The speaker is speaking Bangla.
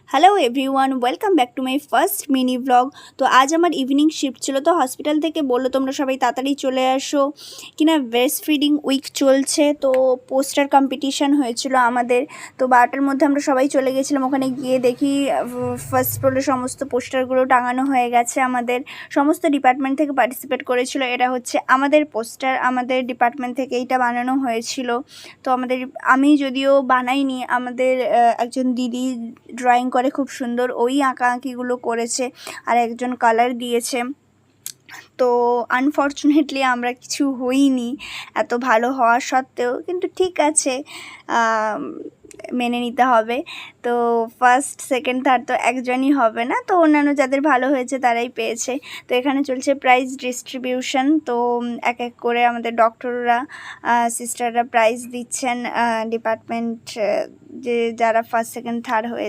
Hello everyone, welcome back to my first mini blog. তো আজ আমার ইভিনিং শিফট ছিল, তো হসপিটাল থেকে বললো তোমরা সবাই তাড়াতাড়ি চলে আসো, কিনা ব্রেস্ট ফিডিং উইক চলছে। তো পোস্টার কম্পিটিশান হয়েছিল আমাদের। তো 12টার মধ্যে আমরা সবাই চলে গেছিলাম। ওখানে গিয়ে দেখি ফার্স্ট ফ্লোরে সমস্ত পোস্টারগুলো টাঙানো হয়ে গেছে। আমাদের সমস্ত ডিপার্টমেন্ট থেকে পার্টিসিপেট করেছিল। এটা হচ্ছে আমাদের পোস্টার, আমাদের ডিপার্টমেন্ট থেকে এইটা বানানো হয়েছিল। তো আমি যদিও বানাইনি, আমাদের একজন দিদি ড্রয়িং করে খুব সুন্দর, ওই আঁকাআঁকিগুলো করেছে আর একজন কালার দিয়েছে। তো আনফর্চুনেটলি আমরা কিছু হইনি এত ভালো হওয়া সত্ত্বেও, কিন্তু ঠিক আছে, মেনে নিতে হবে। তো ফার্স্ট সেকেন্ড থার্ড তো একজনই হবে না, তো অন্যান্য যাদের ভালো হয়েছে তারাই পেয়েছে। তো এখানে চলছে প্রাইজ ডিস্ট্রিবিউশন। তো এক এক করে আমাদের ডক্টররা, সিস্টাররা প্রাইজ দিচ্ছেন ডিপার্টমেন্ট যে যারা ফার্স্ট সেকেন্ড থার্ড হয়ে